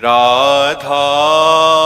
राधा राधा राधा राधा राधा राधा राधा राधा राधा राधा राधा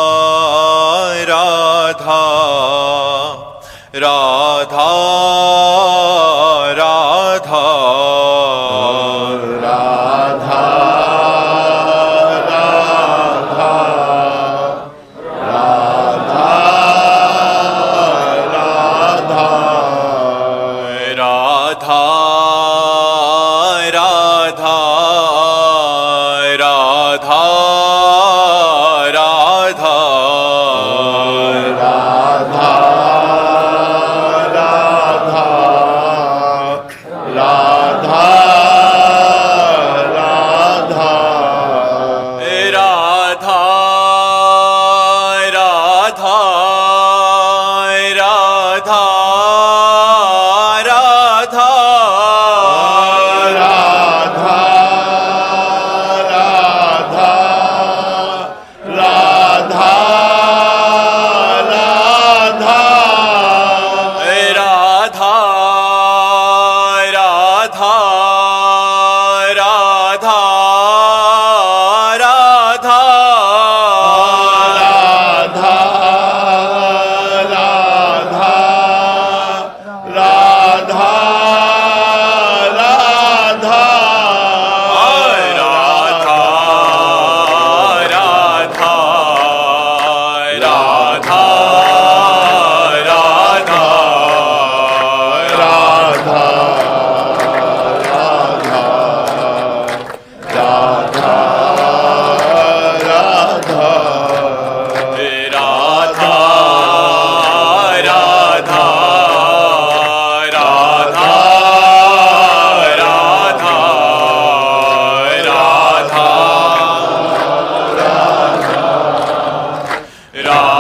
राधा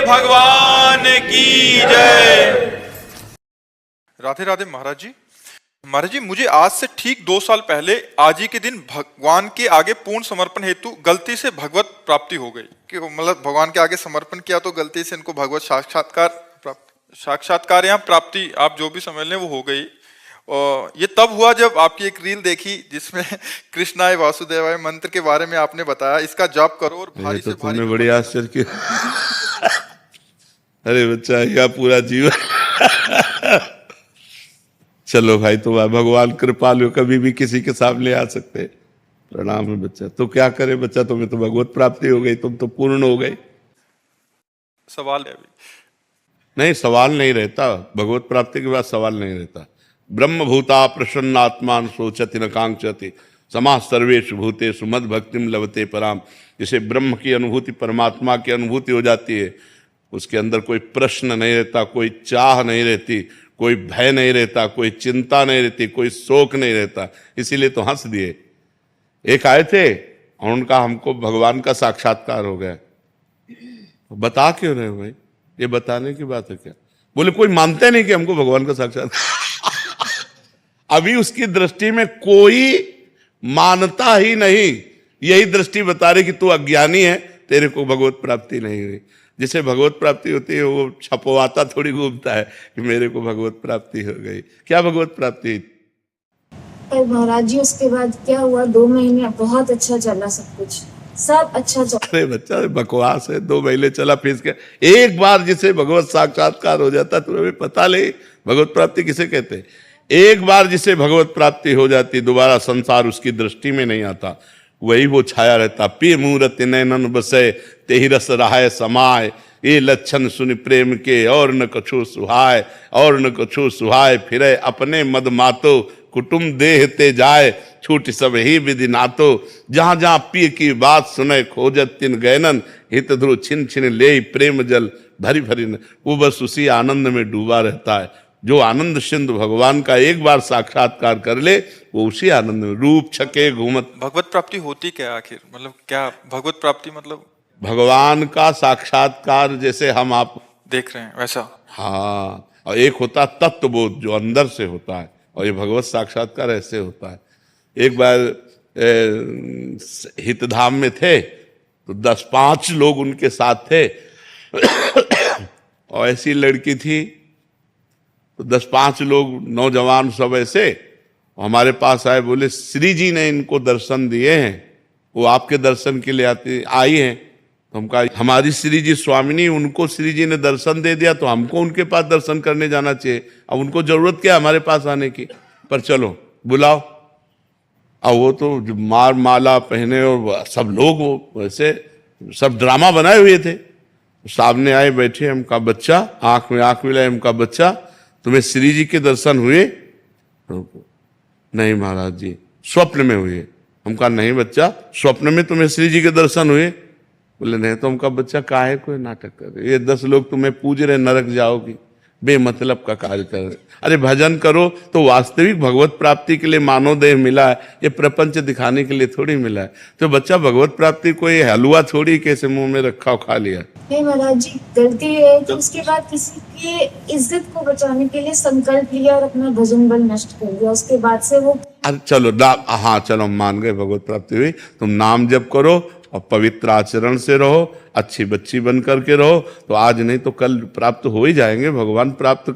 भगवान की जय। राधे राधे महाराज जी। महाराज जी, मुझे आज से ठीक 2 साल पहले आज ही के दिन भगवान के आगे पूर्ण समर्पण हेतु गलती से भगवत प्राप्ति हो गई। कि मतलब भगवान के आगे समर्पण किया तो गलती से इनको भगवत साक्षात्कार या प्राप्ति आप जो भी समझ लें वो हो गई। और ये तब हुआ जब आपकी एक रील देखी जिसमें कृष्णाय वासुदेवाय मंत्र के बारे में आपने बताया, इसका जाप करो और भारी से भारी। तुमने बड़ी आश्चर्य किया। अरे बच्चा, यह पूरा जीवन चलो भाई, तुम भगवान कृपालु, कभी भी किसी के सामने आ सकते। प्रणाम है बच्चा। तो क्या करे बच्चा, तुम्हें तो भगवत प्राप्ति हो गई, तुम तो पूर्ण हो गए। सवाल है अभी नहीं, सवाल नहीं रहता। भगवत प्राप्ति के बाद सवाल नहीं रहता। ब्रह्म भूता प्रसन्नात्मान सोचति न कांक्षति समाः सर्वेषु भूतेषु मद भक्तिम लभते पराम। जिसे ब्रह्म की अनुभूति, परमात्मा की अनुभूति हो जाती है, उसके अंदर कोई प्रश्न नहीं रहता, कोई चाह नहीं रहती, कोई भय नहीं रहता, कोई चिंता नहीं रहती, कोई शोक नहीं रहता। इसीलिए तो हंस दिए। एक आए थे और उनका हमको भगवान का साक्षात्कार हो गया। बता क्यों रहे हो भाई, ये बताने की बात है क्या? बोले कोई मानते नहीं कि हमको भगवान का साक्षात्कार। अभी उसकी दृष्टि में कोई मानता ही नहीं। यही दृष्टि बता रही कि तू अज्ञानी है, तेरे को भगवत प्राप्ति नहीं हुई। जिसे भगवत प्राप्ति होती है वो छपवाता थोड़ी घूमता है कि मेरे को भगवत प्राप्ति हो गई। क्या भगवत प्राप्ति? महाराज जी, उसके बाद क्या हुआ? 2 महीने बहुत अच्छा चला, सब कुछ सब अच्छा चला। अरे बच्चा, बकवास है। 2 महीने चला फिर के एक बार जिसे भगवत साक्षात्कार हो जाता, तुम्हें पता नहीं भगवत प्राप्ति किसे कहते हैं। एक बार जिसे भगवत प्राप्ति हो जाती, दोबारा संसार उसकी दृष्टि में नहीं आता। वही वो छाया रहता। पी मूरत नैनन बसे तेहि रस रहाय समाय, ये लक्षण सुन प्रेम के और न कछु सुहाय, और न कछु सुहाय फिरे अपने मद मातो, कुटुम देह ते जाए छूट सब ही विधि नातो। जहाँ जहाँ पी की बात सुने खोजत तिन गैनन, हित ध्रुव छिन छिन ले प्रेम जल भरी भरी। वो बस उसी आनंद में डूबा रहता है। जो आनंद सिंधु भगवान का एक बार साक्षात्कार कर ले, वो उसी आनंद में रूप छके घूमत। भगवत प्राप्ति होती क्या आखिर? मतलब क्या भगवत प्राप्ति? मतलब भगवान का साक्षात्कार जैसे हम आप देख रहे हैं वैसा। हाँ, और एक होता तत्वबोध जो अंदर से होता है, और ये भगवत साक्षात्कार ऐसे होता है। एक बार हितधाम में थे तो 10-5 लोग उनके साथ थे और ऐसी लड़की थी तो 10-5 लोग नौजवान सब ऐसे हमारे पास आए, बोले श्री जी ने इनको दर्शन दिए हैं, वो आपके दर्शन के लिए आई हैं। तो हम कहा हमारी श्री जी स्वामिनी, उनको श्री जी ने दर्शन दे दिया तो हमको उनके पास दर्शन करने जाना चाहिए। अब उनको जरूरत क्या हमारे पास आने की, पर चलो बुलाओ। अब वो तो जो माला पहने और सब लोग वो वैसे सब ड्रामा बनाए हुए थे, सामने आए बैठे। हम कहा बच्चा, आंख में आंख मिलाए, हम कहा बच्चा तुम्हें श्री जी के दर्शन हुए? तो नहीं महाराज जी, स्वप्न में हुए। हम कहा नहीं बच्चा, स्वप्न में तुम्हें श्री जी के दर्शन हुए? बोले नहीं। तो हम कहा बच्चा काहे कोई नाटक कर रहे, ये 10 लोग तुम्हें पूज रहे, नरक जाओगी, बेमतलब का कार्य कर रहे। अरे भजन करो तो वास्तविक भगवत प्राप्ति के लिए मानव देह मिला है, ये प्रपंच दिखाने के लिए थोड़ी मिला है। तो बच्चा भगवत प्राप्ति कोई हलवा थोड़ी कैसे मुंह में रखा और खा लिया। नहीं महाराज जी, गलती है कि उसके बाद किसी की इज्जत को बचाने के लिए संकल्प लिया और अपना भजन बल नष्ट कर दिया। उसके बाद से वो अरे चलो हाँ चलो हम मान गए भगवत प्राप्ति हुई। तुम नाम जप करो और पवित्र आचरण से रहो, अच्छी बच्ची बन करके रहो, तो आज नहीं तो कल प्राप्त हो ही जाएंगे। भगवान प्राप्त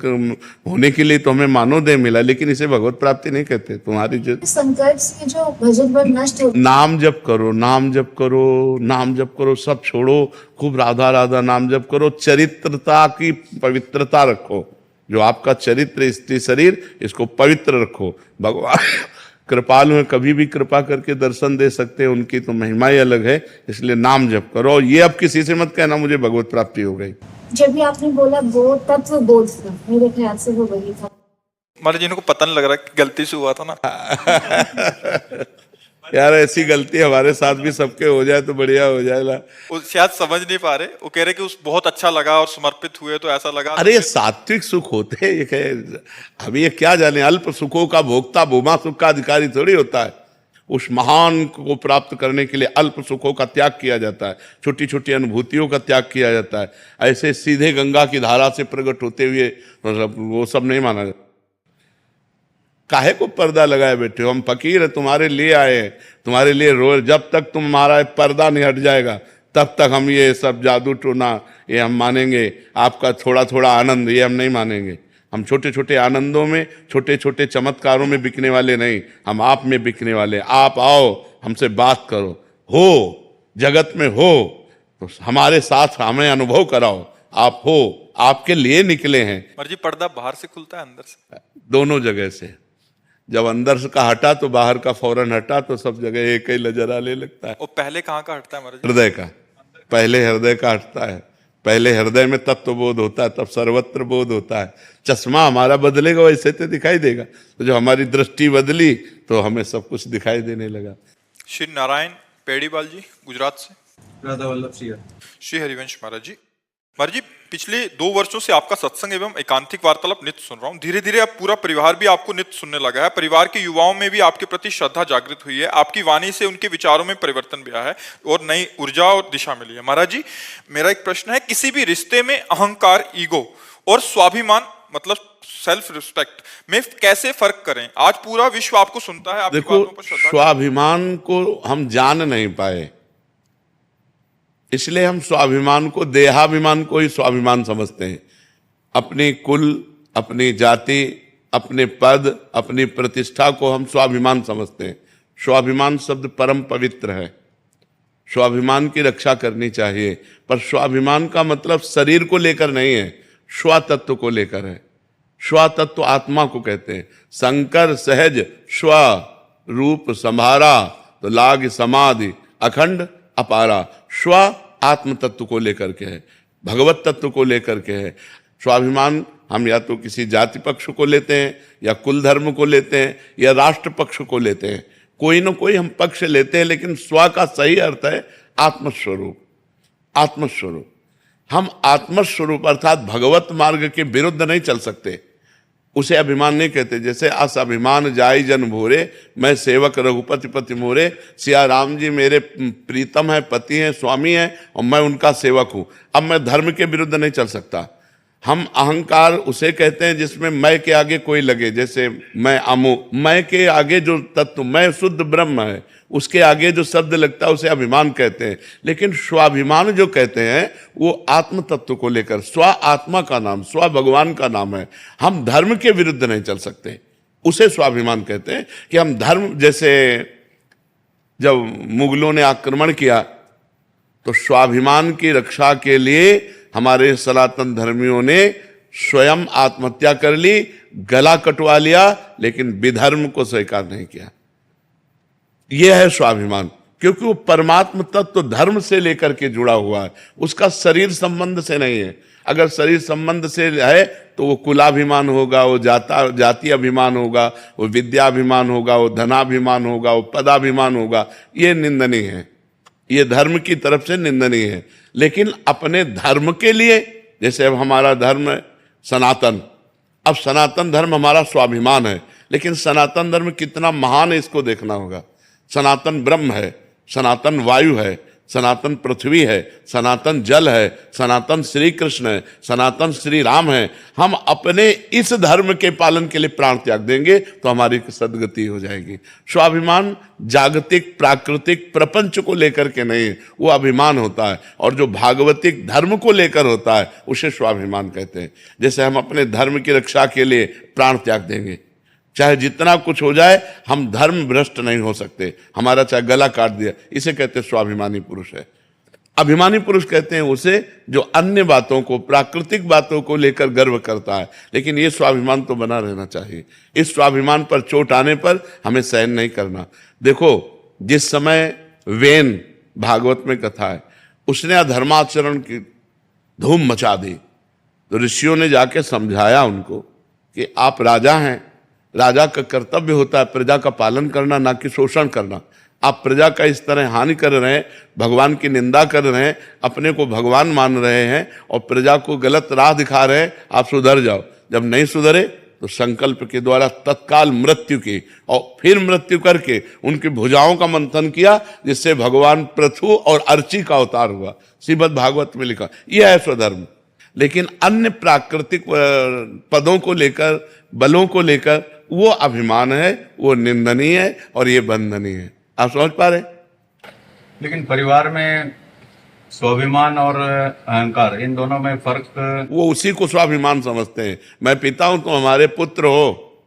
होने के लिए तो हमें मानव देह मिला, लेकिन इसे भगवत प्राप्ति नहीं कहते। तुम्हारी संकल्प से जो भजन बल नष्ट हो, नाम जप करो, नाम जप करो, नाम जप करो, सब छोड़ो, खूब राधा राधा नाम जप करो। चरित्रता की पवित्रता रखो, जो आपका चरित्र स्त्री शरीर, इसको पवित्र रखो। भगवान कृपालु हैं, कभी भी कृपा करके दर्शन दे सकते हैं, उनकी तो महिमा ही अलग है। इसलिए नाम जप करो। ये अब किसी से मत कहना मुझे भगवत प्राप्ति हो गई। जब भी आपने बोला बोध, तत्व बोध था, मेरे ख्याल से वो वही था। महाराज जी इनको पता नहीं लग रहा कि गलती से हुआ था ना। यार ऐसी गलती हमारे साथ भी सबके हो जाए तो बढ़िया हो जाएगा। वो शायद समझ नहीं पा रहे, वो कह रहे कि उस बहुत अच्छा लगा और समर्पित हुए तो ऐसा लगा। अरे ये सात्विक सुख होते हैं, ये कहे हम ये क्या जाने, अल्प सुखों का भोक्ता भूमा सुख का अधिकारी थोड़ी होता है। उस महान को प्राप्त करने के लिए अल्प सुखों का त्याग किया जाता है, छोटी छोटी अनुभूतियों का त्याग किया जाता है। ऐसे सीधे गंगा की धारा से प्रकट होते हुए वो सब नहीं माना जाता। काहे को पर्दा लगाए बैठे हो, हम फकीर है तुम्हारे लिए आए हैं, तुम्हारे लिए रोज, जब तक तुम्हारा पर्दा नहीं हट जाएगा तब तक हम ये सब जादू टोना ये हम मानेंगे। आपका थोड़ा थोड़ा आनंद ये हम नहीं मानेंगे। हम छोटे छोटे आनंदों में, छोटे छोटे चमत्कारों में बिकने वाले नहीं, हम आप में बिकने वाले। आप आओ, हमसे बात करो, हो जगत में हो तो हमारे साथ हमें अनुभव कराओ। आप हो, आपके लिए निकले हैं। महाराज जी पर्दा बाहर से खुलता है अंदर से? दोनों जगह से। जब अंदर से का हटा तो बाहर का फौरन हटा, तो सब जगह एक ही नजर आने लगता है। और पहले कहाँ का हटता है महाराज जी? हृदय का, पहले हृदय का हटता है। पहले हृदय में तत्व बोध होता है, तब सर्वत्र बोध होता है। चश्मा हमारा बदलेगा वैसे तो दिखाई देगा, तो जब हमारी दृष्टि बदली तो हमें सब कुछ दिखाई देने लगा। श्री नारायण पेड़ीवाल जी गुजरात से। राधा वल्लभ सिंह। श्री हरिवंश महाराज जी। महाराज जी पिछले 2 वर्षों से आपका सत्संग एवं एकांतिक वार्तालाप नित्य सुन रहा हूँ। धीरे धीरे अब पूरा परिवार भी आपको नित्य सुनने लगा है। परिवार के युवाओं में भी आपके प्रति श्रद्धा जागृत हुई है। आपकी वाणी से उनके विचारों में परिवर्तन भी आया है और नई ऊर्जा और दिशा मिली है। महाराज जी मेरा एक प्रश्न है, किसी भी रिश्ते में अहंकार, ईगो और स्वाभिमान मतलब सेल्फ रिस्पेक्ट में कैसे फर्क करें? आज पूरा विश्व आपको सुनता है, आपकी बातों पर श्रद्धा। स्वाभिमान को हम जान नहीं पाए, इसलिए हम स्वाभिमान को, देहाभिमान को ही स्वाभिमान समझते हैं। अपनी कुल, अपनी जाति, अपने पद, अपनी प्रतिष्ठा को हम स्वाभिमान समझते हैं। स्वाभिमान शब्द परम पवित्र है, स्वाभिमान की रक्षा करनी चाहिए। पर स्वाभिमान का मतलब शरीर को लेकर नहीं है, स्वतत्व को लेकर है। स्वतत्व आत्मा को कहते हैं। शंकर सहज स्व रूप संभारा तो लाग समाधि अखंड अपारा। स्व आत्म तत्व को लेकर के है, भगवत तत्व को लेकर के है। स्वाभिमान हम या तो किसी जाति पक्ष को लेते हैं, या कुल धर्म को लेते हैं, या राष्ट्र पक्ष को लेते हैं। कोई ना कोई हम पक्ष लेते हैं, लेकिन स्व का सही अर्थ है आत्मस्वरूप। आत्मस्वरूप, हम आत्मस्वरूप अर्थात भगवत मार्ग के विरुद्ध नहीं चल सकते, उसे अभिमान नहीं कहते। जैसे अस अभिमान जाई जन भोरे, मैं सेवक रघुपति पति मोरे। सिया राम जी मेरे प्रीतम है, पति हैं, स्वामी हैं, और मैं उनका सेवक हूं। अब मैं धर्म के विरुद्ध नहीं चल सकता। हम अहंकार उसे कहते हैं जिसमें मैं के आगे कोई लगे, जैसे मैं अमुक, मैं के आगे जो तत्व, मैं शुद्ध ब्रह्म है, उसके आगे जो शब्द लगता है उसे अभिमान कहते हैं। लेकिन स्वाभिमान जो कहते हैं वो आत्म तत्व को लेकर, स्व आत्मा का नाम, स्व भगवान का नाम है। हम धर्म के विरुद्ध नहीं चल सकते, उसे स्वाभिमान कहते हैं। कि हम धर्म, जैसे जब मुगलों ने आक्रमण किया तो स्वाभिमान की रक्षा के लिए हमारे सनातन धर्मियों ने स्वयं आत्महत्या कर ली, गला कटवा लिया, लेकिन विधर्म को स्वीकार नहीं किया। यह है स्वाभिमान, क्योंकि वो परमात्म तत्व धर्म से लेकर के जुड़ा हुआ है, उसका शरीर संबंध से नहीं है। अगर शरीर संबंध से है तो वो कुलाभिमान होगा, वो जाति अभिमान होगा, वो विद्याभिमान होगा, वो धनाभिमान होगा, वो पदाभिमान होगा। ये निंदनीय है, ये धर्म की तरफ से निंदनीय है। लेकिन अपने धर्म के लिए, जैसे अब हमारा धर्म है सनातन, अब सनातन धर्म हमारा स्वाभिमान है, लेकिन सनातन धर्म कितना महान है इसको देखना होगा। सनातन ब्रह्म है, सनातन वायु है, सनातन पृथ्वी है, सनातन जल है, सनातन श्री कृष्ण है, सनातन श्री राम है। हम अपने इस धर्म के पालन के लिए प्राण त्याग देंगे तो हमारी सदगति हो जाएगी। स्वाभिमान जागतिक प्राकृतिक प्रपंच को लेकर के नहीं, वो अभिमान होता है। और जो भागवतिक धर्म को लेकर होता है उसे स्वाभिमान कहते हैं। जैसे हम अपने धर्म की रक्षा के लिए प्राण त्याग देंगे, चाहे जितना कुछ हो जाए, हम धर्म भ्रष्ट नहीं हो सकते। हमारा चाहे गला काट दिया, इसे कहते हैं स्वाभिमानी पुरुष है। अभिमानी पुरुष कहते हैं उसे जो अन्य बातों को, प्राकृतिक बातों को लेकर गर्व करता है, लेकिन ये स्वाभिमान तो बना रहना चाहिए। इस स्वाभिमान पर चोट आने पर हमें सहन नहीं करना। देखो, जिस समय वेन भागवत में कथा है, उसने अधर्माचरण की धूम मचा दी, तो ऋषियों ने जाके समझाया उनको कि आप राजा हैं, राजा का कर्तव्य होता है प्रजा का पालन करना, ना कि शोषण करना। आप प्रजा का इस तरह हानि कर रहे हैं, भगवान की निंदा कर रहे हैं, अपने को भगवान मान रहे हैं और प्रजा को गलत राह दिखा रहे हैं। आप सुधर जाओ। जब नहीं सुधरे तो संकल्प के द्वारा तत्काल मृत्यु की, और फिर मृत्यु करके उनकी भुजाओं का मंथन किया, जिससे भगवान पृथु और अर्ची का अवतार हुआ। श्रीमद् भागवत में लिखा। यह है स्वधर्म। लेकिन अन्य प्राकृतिक पदों को लेकर, बलों को लेकर, वो अभिमान है, वो निंदनीय है और ये बंधनीय है। आप समझ पा रहे? लेकिन परिवार में स्वाभिमान और अहंकार, इन दोनों में फर्क? वो उसी को स्वाभिमान समझते हैं। मैं पिता हूं, तुम हमारे पुत्र हो,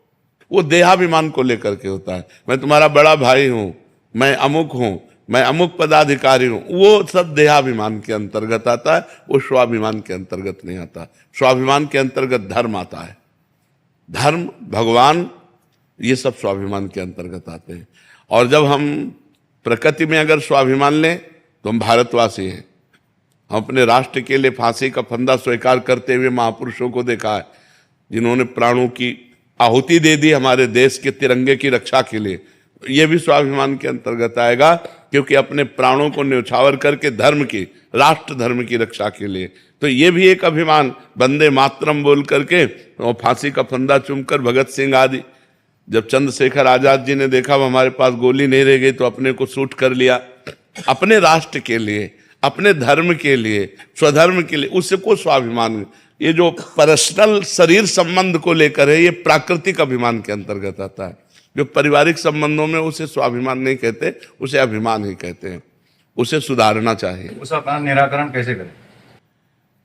वो देहाभिमान को लेकर के होता है। मैं तुम्हारा बड़ा भाई हूं, मैं अमुक हूं, मैं अमुक पदाधिकारी हूं, वो सब देहाभिमान के अंतर्गत आता है, वो स्वाभिमान के अंतर्गत नहीं आता। स्वाभिमान के अंतर्गत धर्म आता है। धर्म, भगवान, ये सब स्वाभिमान के अंतर्गत आते हैं। और जब हम प्रकृति में अगर स्वाभिमान लें तो हम भारतवासी हैं। हम अपने राष्ट्र के लिए फांसी का फंदा स्वीकार करते हुए महापुरुषों को देखा है, जिन्होंने प्राणों की आहुति दे दी हमारे देश के तिरंगे की रक्षा के लिए। ये भी स्वाभिमान के अंतर्गत आएगा, क्योंकि अपने प्राणों को न्यौछावर करके धर्म की, राष्ट्र धर्म की रक्षा के लिए। तो ये भी एक अभिमान, वंदे मातरम बोल करके और फांसी का फंदा चूमकर भगत सिंह आदि। जब चंद्रशेखर आजाद जी ने देखा हमारे पास गोली नहीं रह गई, तो अपने को शूट कर लिया, अपने राष्ट्र के लिए, अपने धर्म के लिए, स्वधर्म के लिए। उसको स्वाभिमान। ये जो पर्सनल शरीर संबंध को लेकर है, ये प्राकृतिक अभिमान के अंतर्गत आता है। जो पारिवारिक संबंधों में, उसे स्वाभिमान नहीं कहते, उसे अभिमान ही कहते हैं। उसे सुधारना चाहिए। उसका निराकरण कैसे करें?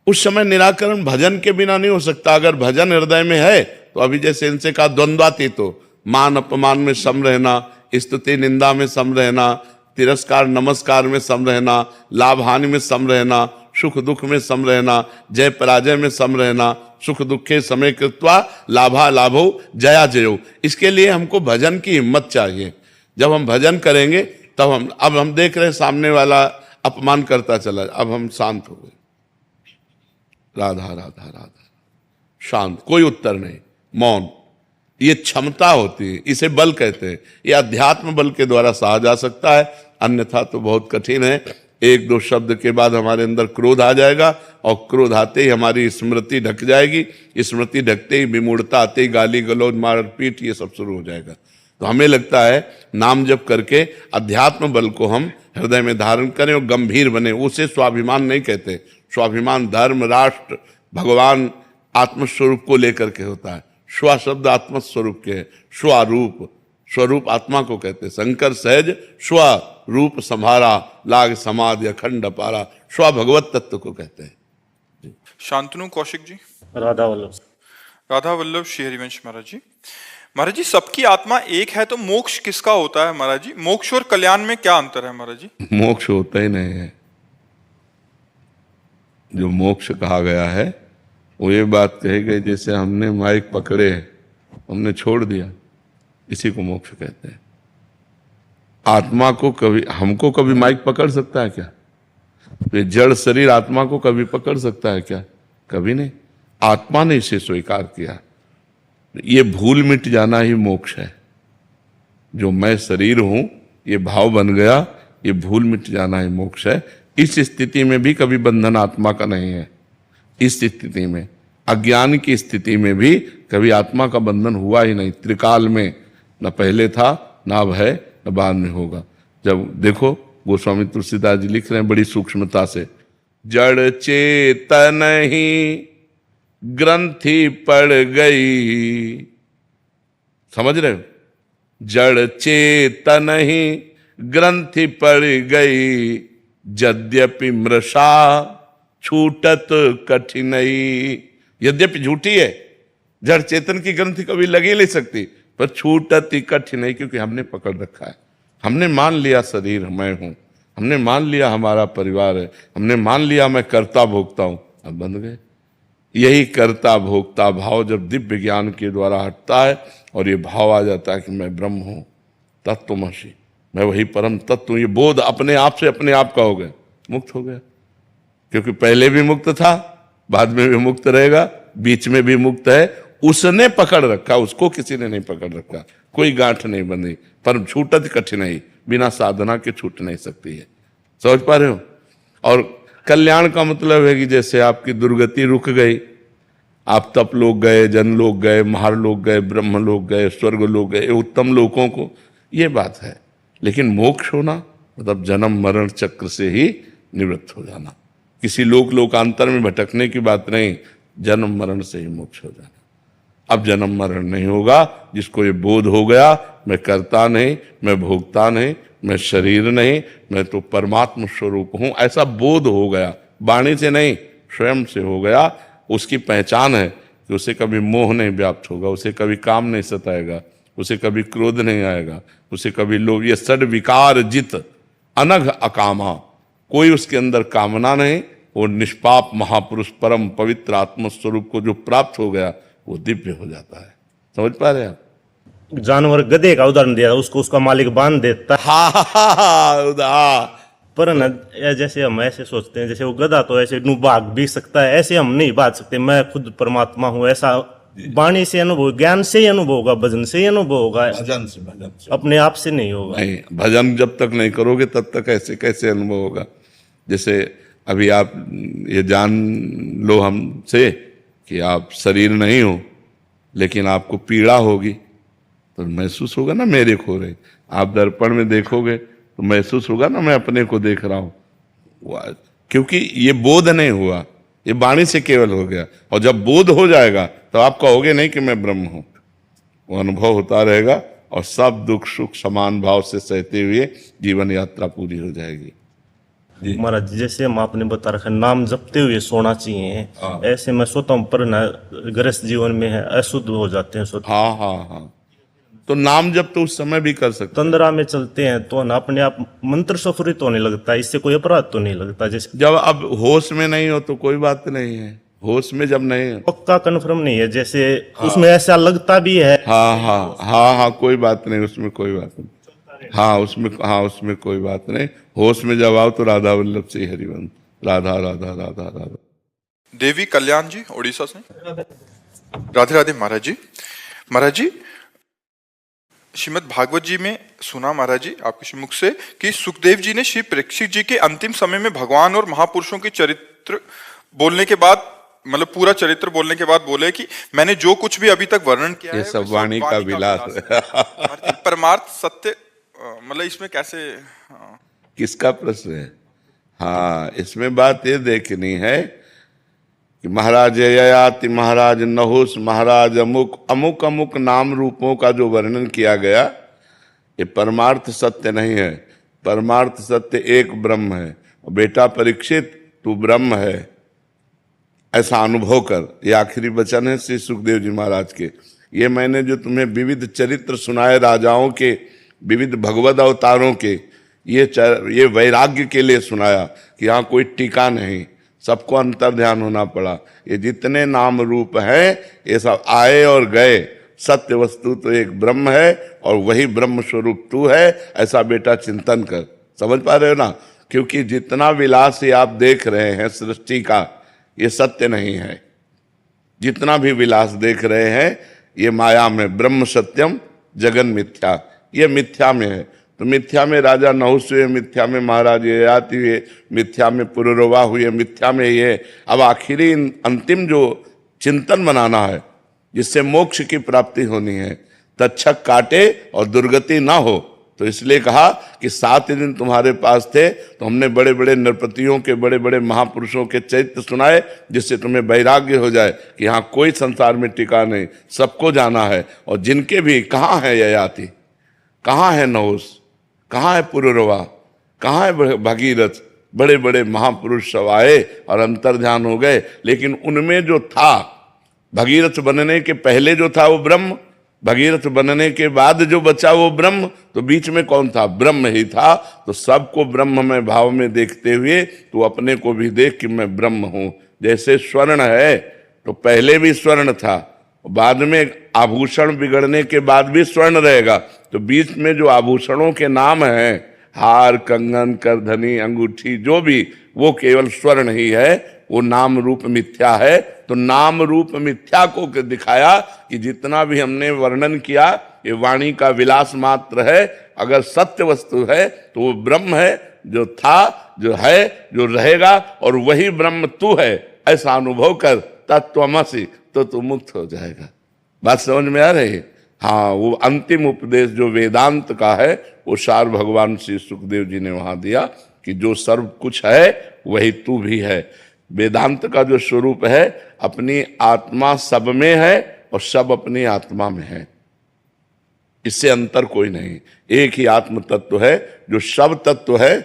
उस समय निराकरण भजन के बिना नहीं हो सकता। अगर भजन हृदय में है तो अभी जैसे इनसे कहा द्वंद्वातीत, तो मान अपमान में सम रहना, स्तुति निंदा में सम रहना, तिरस्कार नमस्कार में सम रहना, लाभ हानि में सम रहना, सुख दुख में सम रहना, जय पराजय में सम रहना, सुख दुखे समय कृत्वा लाभा लाभो जया जयो। इसके लिए हमको भजन की हिम्मत चाहिए। जब हम भजन करेंगे तब अब हम देख रहे हैं सामने वाला अपमान करता चला, अब हम शांत हो गए, राधा राधा राधा, शांत, कोई उत्तर नहीं, मौन। ये क्षमता होती है, इसे बल कहते हैं। ये अध्यात्म बल के द्वारा सहा जा सकता है, अन्यथा तो बहुत कठिन है। एक दो शब्द के बाद हमारे अंदर क्रोध आ जाएगा, और क्रोध आते ही हमारी स्मृति ढक जाएगी। स्मृति ढकते ही विमूढ़ता आते ही गाली गलौज मारपीट ये सब शुरू हो जाएगा। तो हमें लगता है नाम जप करके अध्यात्म बल को हम हृदय में धारण करें और गंभीर बने। उसे स्वाभिमान नहीं कहते। स्वाभिमान धर्म, राष्ट्र, भगवान, आत्मस्वरूप को लेकर के होता है। स्व शब्द आत्मस्वरूप के है, स्वरूप, स्वरूप आत्मा को कहते हैं। शंकर सहज स्वरूप संभारा, लाग समाधि अखंड अपारा, स्व भगवत तत्व को कहते हैं। शांतनु कौशिक जी। राधा वल्लभ। राधा वल्लभ श्री हरिवंश महाराज जी। महाराज जी, सबकी आत्मा एक है तो मोक्ष किसका होता है महाराज जी? मोक्ष और कल्याण में क्या अंतर है महाराज जी? मोक्ष होता ही नहीं है। जो मोक्ष कहा गया है वो ये बात कही गई जैसे हमने माइक पकड़े, हमने छोड़ दिया, इसी को मोक्ष कहते हैं। आत्मा को कभी, हमको कभी माइक पकड़ सकता है क्या? ये जड़ शरीर आत्मा को कभी पकड़ सकता है क्या? कभी नहीं। आत्मा ने इसे स्वीकार किया। ये भूल मिट जाना ही मोक्ष है। जो मैं शरीर हूं ये भाव बन गया, ये भूल मिट जाना ही मोक्ष है। इस स्थिति में भी कभी बंधन आत्मा का नहीं है। इस स्थिति में, अज्ञान की स्थिति में भी कभी आत्मा का बंधन हुआ ही नहीं। त्रिकाल में न पहले था, न अब है, न बाद में होगा। जब देखो गोस्वामी तुलसीदास जी लिख रहे हैं बड़ी सूक्ष्मता से, जड़ चेतन ही ग्रंथि पड़ गई, समझ रहे हो? जड़ चेतन ही ग्रंथि पड़ गई, यद्यपि मृषा छूटत कठिनई। यद्यपि झूठी है, जड़ चेतन की ग्रंथि कभी लगी नहीं सकती, पर छूटत ही कठिनई, क्योंकि हमने पकड़ रखा है। हमने मान लिया शरीर मैं हूं, हमने मान लिया हमारा परिवार है, हमने मान लिया मैं कर्ता भोक्ता हूं, अब बंध गए। यही कर्ता भोक्ता भाव जब दिव्य ज्ञान के द्वारा हटता है और ये भाव आ जाता है कि मैं ब्रह्म हूं, तत्त्वमसि, मैं वही परम तत्व हूं, ये बोध अपने आप से अपने आप का हो गया, मुक्त हो गया। क्योंकि पहले भी मुक्त था, बाद में भी मुक्त रहेगा, बीच में भी मुक्त है। उसने पकड़ रखा, उसको किसी ने नहीं पकड़ रखा, कोई गांठ नहीं बंधी। पर छूटत कठिनाई, बिना साधना के छूट नहीं सकती है। समझ पा रहे हो? और कल्याण का मतलब है कि जैसे आपकी दुर्गति रुक गई, आप तप लोग गए, जन लोग गए, महार लोग गए, ब्रह्म लोग गए, स्वर्ग लोग गए, उत्तम लोगों को, ये बात है। लेकिन मोक्ष होना मतलब जन्म मरण चक्र से ही निवृत्त हो जाना, किसी लोकांतर में भटकने की बात नहीं, जन्म मरण से ही मोक्ष हो जाना। अब जन्म मरण नहीं होगा। जिसको ये बोध हो गया मैं करता नहीं, मैं भोगता नहीं, मैं शरीर नहीं, मैं तो परमात्म स्वरूप हूं, ऐसा बोध हो गया, वाणी से नहीं स्वयं से हो गया। उसकी पहचान है कि उसे कभी मोह नहीं व्याप्त होगा, उसे कभी काम नहीं सताएगा, उसे कभी क्रोध नहीं आएगा, उसे कभी लोभ, ये सड विकार जित अनघ अकामा, कोई उसके अंदर कामना नहीं। वो निष्पाप महापुरुष परम पवित्र आत्मस्वरूप को जो प्राप्त हो गया वो दिव्य हो जाता है। समझ पा रहे हैं आप? जानवर गधे का उदाहरण दिया, उसको उसका मालिक बांध देता है। पर न जैसे हम ऐसे सोचते हैं जैसे वो गधा तो ऐसे नू भाग भी सकता है, ऐसे हम नहीं भाग सकते। मैं खुद परमात्मा हूँ, ऐसा वाणी से अनुभव, ज्ञान से ही अनुभव होगा, भजन से ही अनुभव होगा, भजन से अपने आप से नहीं होगा। नहीं, भजन जब तक नहीं करोगे तब तक ऐसे कैसे अनुभव होगा? जैसे अभी आप ये जान लो हमसे कि आप शरीर नहीं हो, लेकिन आपको पीड़ा होगी तो महसूस होगा ना मेरे को रहे। आप दर्पण में देखोगे तो महसूस होगा ना मैं अपने को देख रहा हूं, क्योंकि ये बोध नहीं हुआ, ये वाणी से केवल हो गया। और जब बोध हो जाएगा तो आप कहोगे नहीं कि मैं ब्रह्म हूं, वो अनुभव होता रहेगा और सब दुख सुख समान भाव से सहते हुए जीवन यात्रा पूरी हो जाएगी। महाराज जैसे हम आपने बता रखा नाम जपते हुए सोना चाहिए, ऐसे मैं सोता हूँ पर न गृहस्थ जीवन में है अशुद्ध हो जाते हैं सोते। हाँ, तो नाम जब तो उस समय भी कर सकते। तंद्रा में चलते हैं तो ना अपने आप मंत्र सफरित होने लगता है, इससे कोई अपराध तो नहीं लगता। जैसे जब अब होश में नहीं हो तो कोई बात नहीं है, होश में जब नहीं हो पक्का कन्फर्म नहीं है, जैसे उसमें ऐसा लगता भी है। हाँ, कोई बात नहीं, उसमें कोई बात नहीं। उसमें कोई बात नहीं। होश में जब आओ तो राधा वल्लभ से हरिवंश, राधा राधा राधा राधा। देवी कल्याण जी उड़ीसा से। राधे राधे महाराज जी। महाराज जी, श्रीमद् भागवत जी में सुना महाराज जी आपके मुख से कि सुखदेव जी ने श्री परीक्षित जी के अंतिम समय में भगवान और महापुरुषों के चरित्र बोलने के बाद, मतलब पूरा चरित्र बोलने के बाद बोले कि मैंने जो कुछ भी अभी तक वर्णन किया है ये सब वाणी का विलास है। परमार्थ सत्य, मतलब इसमें कैसे? किसका प्रश्न है? हाँ, इसमें बात ये देखनी है कि महाराज ययाति, महाराज नहुस, महाराज अमुक अमुक अमुक नाम रूपों का जो वर्णन किया गया, ये परमार्थ सत्य नहीं है। परमार्थ सत्य एक ब्रह्म है। बेटा परीक्षित, तू ब्रह्म है, ऐसा अनुभव कर। ये आखिरी वचन है श्री सुखदेव जी महाराज के। ये मैंने जो तुम्हें विविध चरित्र सुनाए राजाओं के, विविध भगवत अवतारों के, ये वैराग्य के लिए सुनाया कि यहाँ कोई टीका नहीं, सबको अंतर ध्यान होना पड़ा। ये जितने नाम रूप हैं ये सब आए और गए, सत्य वस्तु तो एक ब्रह्म है और वही ब्रह्म स्वरूप तू है, ऐसा बेटा चिंतन कर। समझ पा रहे हो ना? क्योंकि जितना विलास ये आप देख रहे हैं सृष्टि का, ये सत्य नहीं है। जितना भी विलास देख रहे हैं ये माया में, ब्रह्म सत्यम जगन मिथ्या, ये मिथ्या में है। तो मिथ्या में राजा नहुस हुए, मिथ्या में महाराज ययाति हुए, मिथ्या में पुरुरवा हुए, मिथ्या में ये। अब आखिरी अंतिम जो चिंतन बनाना है जिससे मोक्ष की प्राप्ति होनी है, तक्षक काटे और दुर्गति ना हो, तो इसलिए कहा कि 7 दिन तुम्हारे पास थे तो हमने बड़े बड़े नृपतियों के, बड़े बड़े महापुरुषों के चरित्र सुनाए, जिससे तुम्हें वैराग्य हो जाए कि यहाँ कोई संसार में टिका नहीं, सबको जाना है। और जिनके भी, कहाँ है ययाति, कहाँ है नहुस, कहाँ है पुरुरवा, कहाँ है भगीरथ, बड़े बड़े महापुरुष सब आए और अंतर्ध्यान हो गए। लेकिन उनमें जो था, भगीरथ बनने के पहले जो था वो ब्रह्म, भगीरथ बनने के बाद जो बचा वो ब्रह्म, तो बीच में कौन था? ब्रह्म ही था। तो सबको ब्रह्म में भाव में देखते हुए तो अपने को भी देख कि मैं ब्रह्म हूं। जैसे स्वर्ण है तो पहले भी स्वर्ण था, बाद में आभूषण बिगड़ने के बाद भी स्वर्ण रहेगा, तो बीच में जो आभूषणों के नाम हैं, हार, कंगन, करधनी, अंगूठी, जो भी, वो केवल स्वर्ण ही है, वो नाम रूप मिथ्या है। तो नाम रूप मिथ्या को दिखाया कि जितना भी हमने वर्णन किया ये वाणी का विलास मात्र है। अगर सत्य वस्तु है तो वो ब्रह्म है, जो था, जो है, जो रहेगा, और वही ब्रह्म तू है, ऐसा अनुभव कर। तत्त्वमसि, तो तू मुक्त हो जाएगा। बात समझ में आ रही है? हाँ, वो अंतिम उपदेश जो वेदांत का है वो सार भगवान श्री सुखदेव जी ने वहां दिया कि जो सर्व कुछ है वही तू भी है। वेदांत का जो स्वरूप है, अपनी आत्मा सब में है और सब अपनी आत्मा में है, इससे अंतर कोई नहीं। एक ही आत्म तत्व है, जो सब तत्व है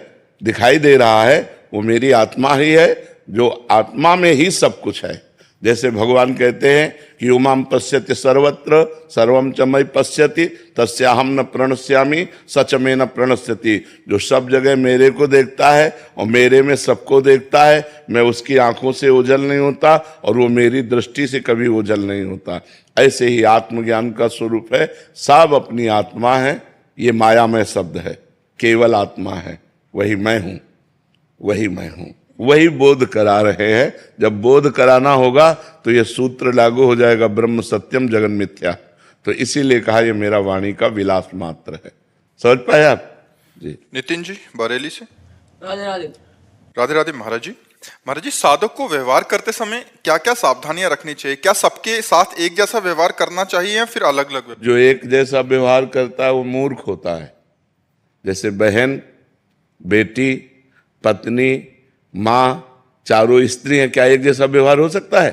दिखाई दे रहा है वो मेरी आत्मा ही है, जो आत्मा में ही सब कुछ है। जैसे भगवान कहते हैं कि उमाम पश्यति सर्वत्र सर्वम च मयि पश्यति तस्याहम न प्रणश्यामि सच में न प्रणश्यति। जो सब जगह मेरे को देखता है और मेरे में सबको देखता है, मैं उसकी आंखों से ओझल नहीं होता और वो मेरी दृष्टि से कभी ओझल नहीं होता। ऐसे ही आत्मज्ञान का स्वरूप है, सब अपनी आत्मा है। ये मायामय शब्द है, केवल आत्मा है, वही मैं हूँ, वही मैं हूँ, वही बोध करा रहे हैं। जब बोध कराना होगा तो ये सूत्र लागू हो जाएगा, ब्रह्म सत्यम जगन मिथ्या। तो इसीलिए कहा ये मेरा वाणी का विलास मात्र है। समझ पाए आप जी? नितिन जी बरेली से। राधे राधे। राधे राधे महाराज जी। महाराज जी, साधक को व्यवहार करते समय क्या क्या सावधानियां रखनी चाहिए? क्या सबके साथ एक जैसा व्यवहार करना चाहिए या फिर अलग अलग? जो एक जैसा व्यवहार करता है वो मूर्ख होता है। जैसे बहन, बेटी, पत्नी, माँ, चारों स्त्री हैं, क्या एक जैसा व्यवहार हो सकता है?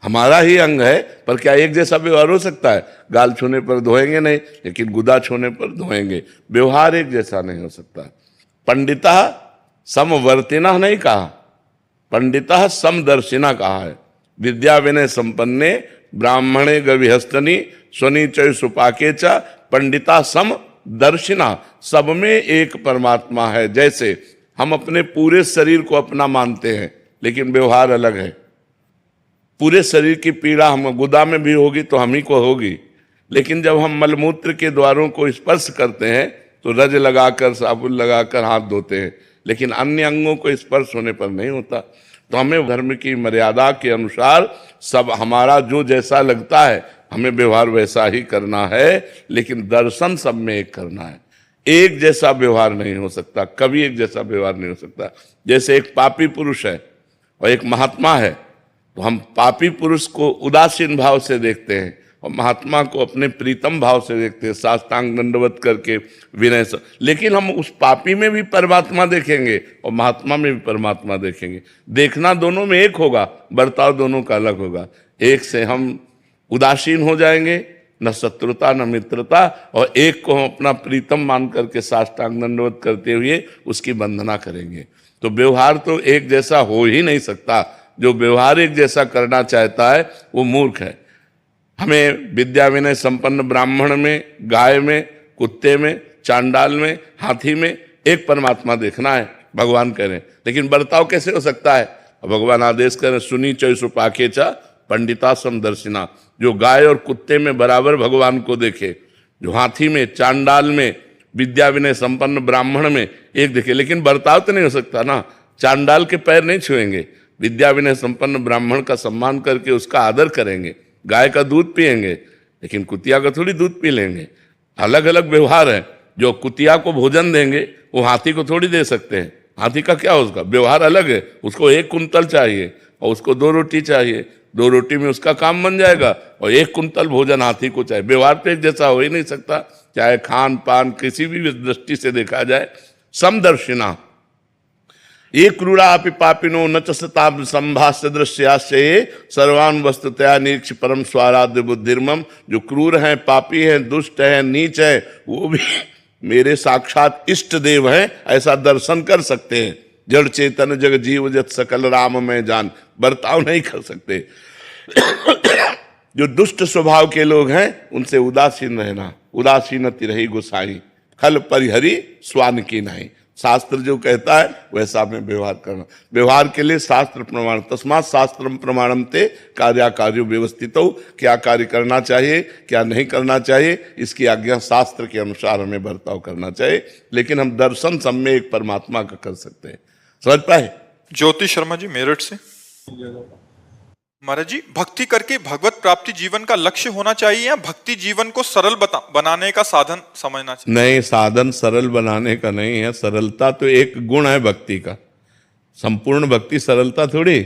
हमारा ही अंग है, पर क्या एक जैसा व्यवहार हो सकता है? गाल छूने पर धोएंगे नहीं, लेकिन गुदा छूने पर धोएंगे। व्यवहार एक जैसा नहीं हो सकता। पंडिता समवर्तिना नहीं कहा, पंडिता समदर्शिना कहा है। विद्या विनय संपन्ने ब्राह्मणे गविहस्तनी स्वनीचय सुपाके च पंडिता समदर्शिना। सब में एक परमात्मा है। जैसे हम अपने पूरे शरीर को अपना मानते हैं, लेकिन व्यवहार अलग है। पूरे शरीर की पीड़ा हम गुदा में भी होगी तो हम ही को होगी, लेकिन जब हम मलमूत्र के द्वारों को स्पर्श करते हैं तो रज लगाकर, साबुन लगाकर हाथ धोते हैं, लेकिन अन्य अंगों को स्पर्श होने पर नहीं होता। तो हमें धर्म की मर्यादा के अनुसार सब हमारा जो जैसा लगता है हमें व्यवहार वैसा ही करना है, लेकिन दर्शन सब में एक करना है। एक जैसा व्यवहार नहीं हो सकता, कभी एक जैसा व्यवहार नहीं हो सकता। जैसे एक पापी पुरुष है और एक महात्मा है, तो हम पापी पुरुष को उदासीन भाव से देखते हैं, और महात्मा को अपने प्रीतम भाव से देखते हैं, साष्टांग दंडवत करके विनय से। लेकिन हम उस पापी में भी परमात्मा देखेंगे और महात्मा में भी परमात्मा देखेंगे। देखना दोनों में एक होगा, बर्ताव दोनों का अलग होगा। एक से हम उदासीन हो जाएंगे, न शत्रुता न मित्रता, और एक को हम अपना प्रीतम मान करके साष्टांग दंडवत करते हुए उसकी वंदना करेंगे। तो व्यवहार तो एक जैसा हो ही नहीं सकता। जो व्यवहार एक जैसा करना चाहता है वो मूर्ख है। हमें विद्या विनय संपन्न ब्राह्मण में, गाय में, कुत्ते में, चांडाल में, हाथी में एक परमात्मा देखना है, भगवान कह रहे हैं। लेकिन बर्ताव कैसे हो सकता है? भगवान आदेश करें, सुनी चौसु पाके चा पंडिता समदर्शिना। जो गाय और कुत्ते में बराबर भगवान को देखे, जो हाथी में, चांडाल में, विद्या विनय संपन्न ब्राह्मण में एक देखे। लेकिन बर्ताव तो नहीं हो सकता ना। चांडाल के पैर नहीं छुएंगे, विद्या विनय संपन्न ब्राह्मण का सम्मान करके उसका आदर करेंगे, गाय का दूध पिएंगे, लेकिन कुतिया का थोड़ी दूध पी लेंगे। अलग अलग व्यवहार है। जो कुतिया को भोजन देंगे वो हाथी को थोड़ी दे सकते हैं। हाथी का क्या, उसका व्यवहार अलग है। उसको 1 कुंतल चाहिए और उसको 2 रोटी चाहिए। 2 रोटी में उसका काम बन जाएगा और 1 कुंतल भोजन हाथी को चाहिए। व्यवहार तो एक जैसा हो ही नहीं सकता, चाहे खान पान किसी भी दृष्टि से देखा जाए। समदर्शिना ये क्रूरापि पापिनो न च सताप संभाष्य दृश्याश्चये सर्वान वस्तुतया निरीक्ष परम स्वाराध्य बुद्धिर्मम। जो क्रूर हैं, पापी हैं, दुष्ट हैं, नीच हैं, वो भी मेरे साक्षात इष्ट देव हैं, ऐसा दर्शन कर सकते हैं। जड़ चेतन जग जीव जत सकल राम में जान, बर्ताव नहीं कर सकते। जो दुष्ट स्वभाव के लोग हैं उनसे उदासीन रहना। उदासीनति रही गोसाई, खल परिहरी स्वान की नहीं। शास्त्र जो कहता है वैसा हमें व्यवहार करना। व्यवहार के लिए शास्त्र प्रमाण, तस्मात् शास्त्रम प्रमाणम ते कार्याकार्यो व्यवस्थितो। क्या कार्य करना चाहिए, क्या नहीं करना चाहिए, इसकी आज्ञा शास्त्र के अनुसार हमें बर्ताव करना चाहिए। लेकिन हम दर्शन सम्य एक परमात्मा का कर सकते हैं। समझ पाए? ज्योति शर्मा जी मेरठ से। महाराज जी, भक्ति करके भगवत प्राप्ति जीवन का लक्ष्य होना चाहिए या भक्ति जीवन को सरल बनाने का साधन समझना चाहिए? नहीं, साधन सरल बनाने का नहीं है। सरलता तो एक गुण है भक्ति का। संपूर्ण भक्ति सरलता थोड़ी।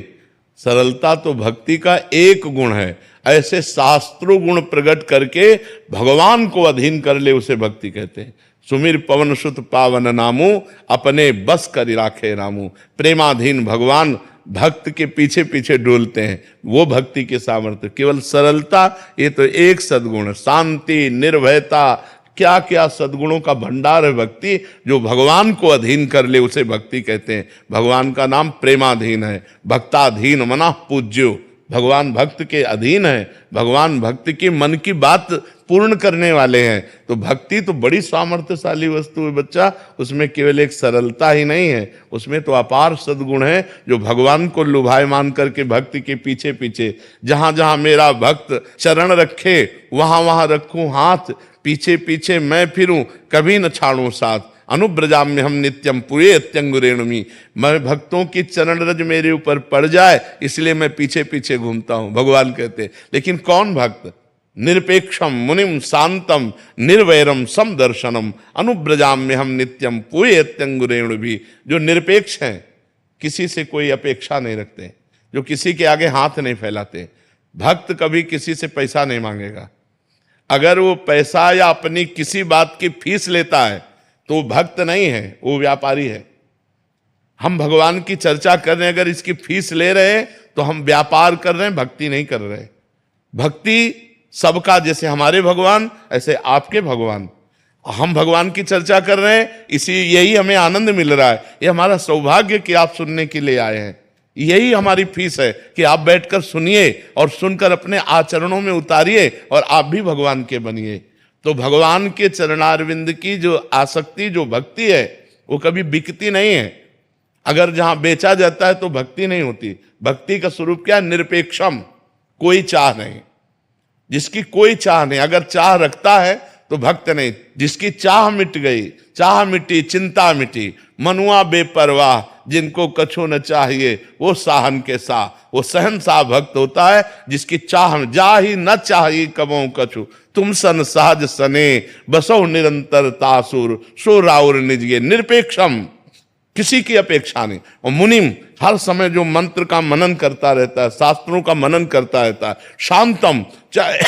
सरलता तो भक्ति का एक गुण है। ऐसे शास्त्रों गुण प्रकट करके भगवान को अधीन कर ले उसे भक्ति कहते हैं। सुमिर पवन सुत पावन नामू, अपने बस कर राखे रामू। प्रेमाधीन भगवान भक्त के पीछे पीछे डोलते हैं, वो भक्ति के सामर्थ्य। केवल सरलता ये तो एक सद्गुण। शांति, निर्भयता, क्या क्या सद्गुणों का भंडार है भक्ति। जो भगवान को अधीन कर ले उसे भक्ति कहते हैं। भगवान का नाम प्रेमाधीन है। भक्ताधीन मना पूज्यो। भगवान भक्त के अधीन है। भगवान भक्त की मन की बात पूर्ण करने वाले हैं। तो भक्ति तो बड़ी सामर्थ्यशाली वस्तु है बच्चा। उसमें केवल एक सरलता ही नहीं है, उसमें तो अपार सद्गुण है। जो भगवान को लुभायमान करके भक्ति के पीछे पीछे, जहां जहां मेरा भक्त चरण रखे वहां वहां रखूं हाथ, पीछे पीछे मैं फिरूं, कभी न छाड़ूं साथ। अनुब्रजाम में हम नित्यम पुरे अत्यंगुरेणुमी। मैं भक्तों की चरण रज मेरे ऊपर पड़ जाए इसलिए मैं पीछे पीछे घूमता हूं, भगवान कहते हैं। लेकिन कौन भक्त? निरपेक्षम मुनिम शांतम निर्वैरम समदर्शनम अनुब्रजाम में हम नित्यम पुरे अत्यंगुरेणु भी। जो निरपेक्ष हैं, किसी से कोई अपेक्षा नहीं रखते, जो किसी के आगे हाथ नहीं फैलाते। भक्त कभी किसी से पैसा नहीं मांगेगा। अगर वो पैसा या अपनी किसी बात की फीस लेता है तो भक्त नहीं है, वो व्यापारी है। हम भगवान की चर्चा कर रहे हैं, अगर इसकी फीस ले रहे हैं तो हम व्यापार कर रहे हैं, भक्ति नहीं कर रहे। भक्ति सबका, जैसे हमारे भगवान ऐसे आपके भगवान। हम भगवान की चर्चा कर रहे हैं, यही हमें आनंद मिल रहा है। ये हमारा सौभाग्य कि आप सुनने के लिए आए हैं। यही हमारी फीस है कि आप बैठकर सुनिए और सुनकर अपने आचरणों में उतारिए और आप भी भगवान के बनिए। तो भगवान के चरणारविंद की जो आसक्ति, जो भक्ति है, वो कभी बिकती नहीं है। अगर जहां बेचा जाता है तो भक्ति नहीं होती। भक्ति का स्वरूप क्या? निरपेक्षम, कोई चाह नहीं। जिसकी कोई चाह नहीं, अगर चाह रखता है तो भक्त नहीं। जिसकी चाह मिट गई, चाह मिटी, चिंता मिटी, मनुआ बेपरवाह, जिनको कछु न चाहिए वो साहन के साह। वो सहनसाह भक्त होता है जिसकी चाह जा ही न चाहिए कबों कछु। तुम सन सहज सने बसो निरंतर तासुर सो राउर निजगे। निरपेक्षम, किसी की अपेक्षा नहीं। और मुनिम, हर समय जो मंत्र का मनन करता रहता है, शास्त्रों का मनन करता रहता है। शांतम, चाहे